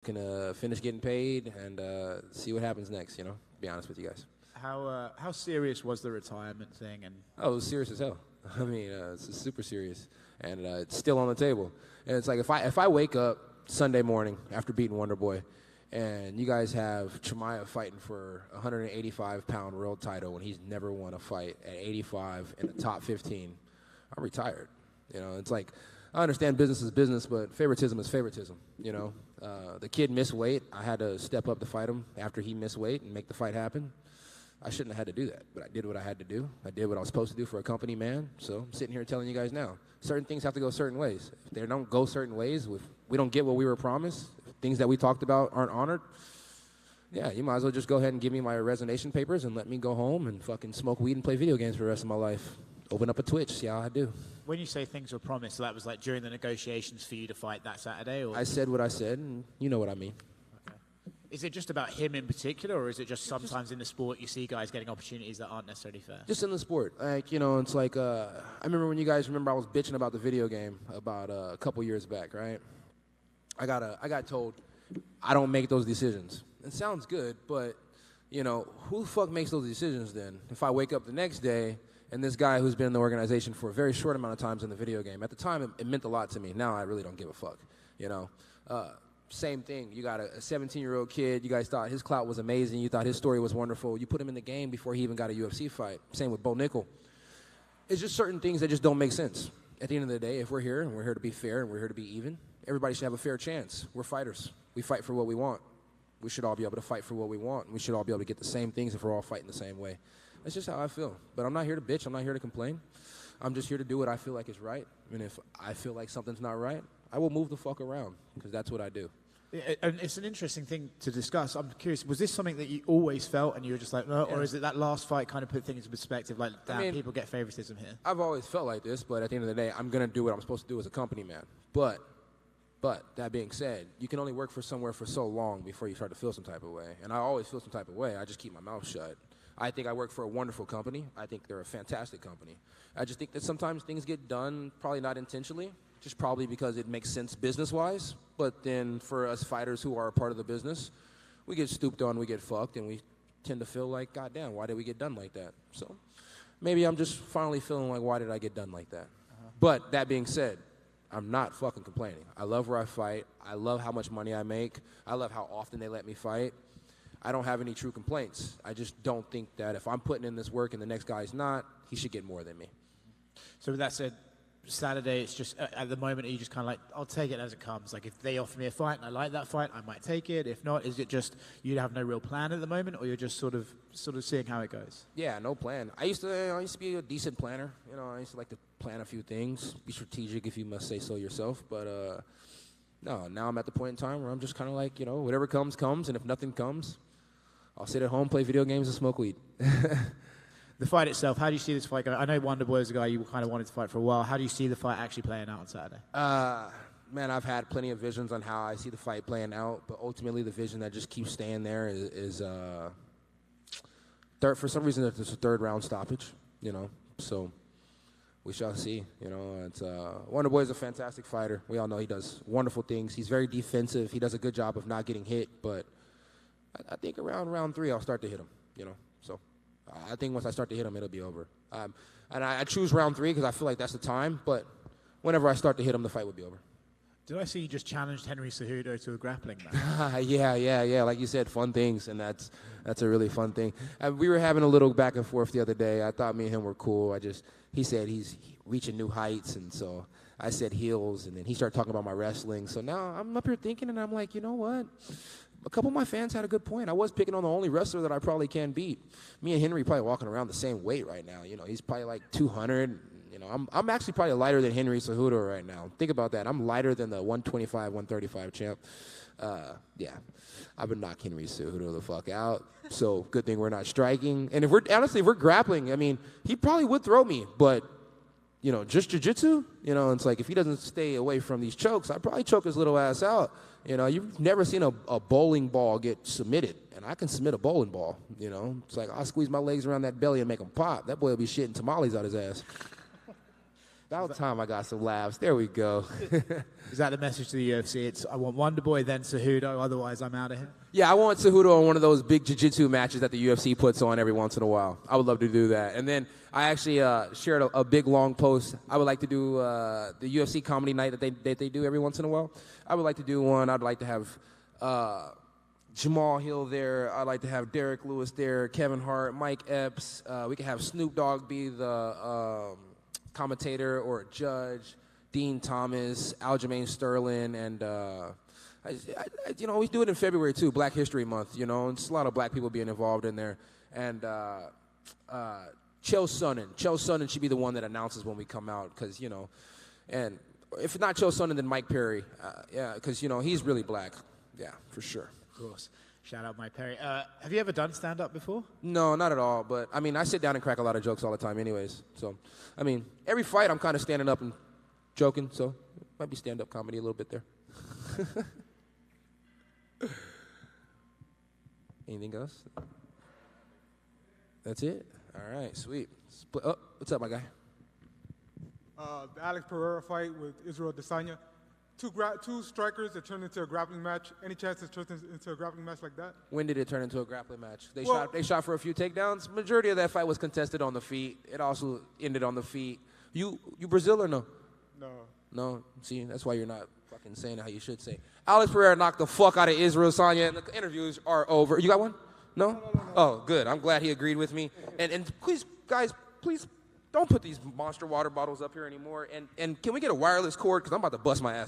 can finish getting paid and see what happens next. Be honest with you guys. How serious was the retirement thing? And Oh, it was serious as hell. I mean, it's super serious, and it's still on the table. And it's like if I wake up Sunday morning after beating Wonder Boy, and you guys have Chimaev fighting for a 185-pound world title when he's never won a fight at 85 in the top 15, I'm retired. It's like I understand business is business, but favoritism is favoritism. The kid missed weight. I had to step up to fight him after he missed weight and make the fight happen. I shouldn't have had to do that, but I did what I had to do. I did what I was supposed to do for a company man, so I'm sitting here telling you guys now. Certain things have to go certain ways. If they don't go certain ways, if we don't get what we were promised, if things that we talked about aren't honored, yeah, you might as well just go ahead and give me my resignation papers and let me go home and fucking smoke weed and play video games for the rest of my life. Open up a Twitch, see how I do. when you say things were promised, so that was like during the negotiations for you to fight that Saturday? Or? I said what I said, and you know what I mean. Is it just about him in particular, or is it just sometimes in the sport you see guys getting opportunities that aren't necessarily fair? Just in the sport. Like, it's like, I remember when you guys remember I was bitching about the video game about a couple years back, right? I got told, I don't make those decisions. It sounds good, but, who the fuck makes those decisions then? If I wake up the next day and this guy who's been in the organization for a very short amount of times in the video game, at the time it meant a lot to me. Now I really don't give a fuck, Same thing. You got a 17-year-old kid. You guys thought his clout was amazing. You thought his story was wonderful. You put him in the game before he even got a UFC fight. Same with Bo Nickel. It's just certain things that just don't make sense. At the end of the day, if we're here and we're here to be fair and we're here to be even, everybody should have a fair chance. We're fighters. We fight for what we want. We should all be able to fight for what we want. We should all be able to get the same things if we're all fighting the same way. That's just how I feel. But I'm not here to bitch. I'm not here to complain. I'm just here to do what I feel like is right. And if I feel like something's not right, I will move the fuck around because that's what I do. And it's an interesting thing to discuss. I'm curious, was this something that you always felt and you were just like, no, or is it that last fight kind of put things into perspective, like, damn, people get favoritism here? I've always felt like this, but at the end of the day, I'm going to do what I'm supposed to do as a company man. But that being said, you can only work for somewhere for so long before you start to feel some type of way. And I always feel some type of way. I just keep my mouth shut. I think I work for a wonderful company. I think they're a fantastic company. I just think that sometimes things get done, probably not intentionally, just probably because it makes sense business-wise. But then for us fighters who are a part of the business, we get stooped on, we get fucked, and we tend to feel like, God damn, why did we get done like that? So maybe I'm just finally feeling like, why did I get done like that? But that being said, I'm not fucking complaining. I love where I fight. I love how much money I make. I love how often they let me fight. I don't have any true complaints. I just don't think that if I'm putting in this work and the next guy's not, he should get more than me. So with that said, Saturday, it's just, at the moment, are you just kind of like, I'll take it as it comes? Like, if they offer me a fight and I like that fight, I might take it. If not, is it just you have no real plan at the moment, or you're just sort of seeing how it goes? Yeah, no plan. I used to be a decent planner. I used to like to plan a few things, be strategic if you must say so yourself. But no, now I'm at the point in time where I'm just kind of like, whatever comes, comes. And if nothing comes, I'll sit at home, play video games, and smoke weed. The fight itself, how do you see this fight going? I know Wonder Boy is a guy you kind of wanted to fight for a while. How do you see the fight actually playing out on Saturday? Man, I've had plenty of visions on how I see the fight playing out, but ultimately the vision that just keeps staying there is third. For some reason, it's a third-round stoppage, So we shall see. It's Wonder Boy is a fantastic fighter. We all know he does wonderful things. He's very defensive. He does a good job of not getting hit, but I think around round 3 I'll start to hit him, So I think once I start to hit him, it'll be over. And I choose round 3 because I feel like that's the time, but whenever I start to hit him, the fight will be over. Did I see you just challenged Henry Cejudo to a grappling match? Yeah. Like you said, fun things, and that's a really fun thing. We were having a little back and forth the other day. I thought me and him were cool. He said he's reaching new heights, and so I said heels, and then he started talking about my wrestling. So now I'm up here thinking, and I'm like, you know what? A couple of my fans had a good point. I was picking on the only wrestler that I probably can beat. Me and Henry probably walking around the same weight right now. He's probably like 200. I'm actually probably lighter than Henry Cejudo right now. Think about that. I'm lighter than the 125, 135 champ. Yeah, I would knock Henry Cejudo the fuck out. So good thing we're not striking. And if we're grappling, I mean, he probably would throw me, but just jiu-jitsu, it's like if he doesn't stay away from these chokes, I'd probably choke his little ass out. You've never seen a bowling ball get submitted, and I can submit a bowling ball, It's like I'll squeeze my legs around that belly and make him pop. That boy will be shitting tamales out his ass. About time I got some laughs. There we go. Is that the message to the UFC? It's I want Wonder Boy, then Cejudo, otherwise I'm out of here? Yeah, I want Cejudo on one of those big jiu-jitsu matches that the UFC puts on every once in a while. I would love to do that. And then I actually shared a big, long post. I would like to do the UFC comedy night that they do every once in a while. I would like to do one. I'd like to have Jamal Hill there. I'd like to have Derek Lewis there, Kevin Hart, Mike Epps. We could have Snoop Dogg be the commentator or a judge, Dean Thomas, Aljamain Sterling, and we do it in February too, Black History Month. You know, it's a lot of black people being involved in there, and Chael Sonnen should be the one that announces when we come out, because and if not Chael Sonnen, then Mike Perry, because he's really black, for sure. Of course. Shout out Mike Perry. Have you ever done stand-up before? No, not at all. But, I mean, I sit down and crack a lot of jokes all the time anyways. So, I mean, every fight I'm kind of standing up and joking. So, might be stand-up comedy a little bit there. Anything else? That's it? All right, sweet. Oh, what's up, my guy? The Alex Pereira fight with Israel Adesanya. Two strikers that turned into a grappling match. Any chance it turns into a grappling match like that? When did it turn into a grappling match? They shot for a few takedowns. Majority of that fight was contested on the feet. It also ended on the feet. You Brazil or no? No. No? See, that's why you're not fucking saying it how you should say. Alex Pereira knocked the fuck out of Israel Adesanya, and the interviews are over. You got one? No? Oh, good. I'm glad he agreed with me. And please, guys, please don't put these Monster water bottles up here anymore. And can we get a wireless cord? Because I'm about to bust my ass.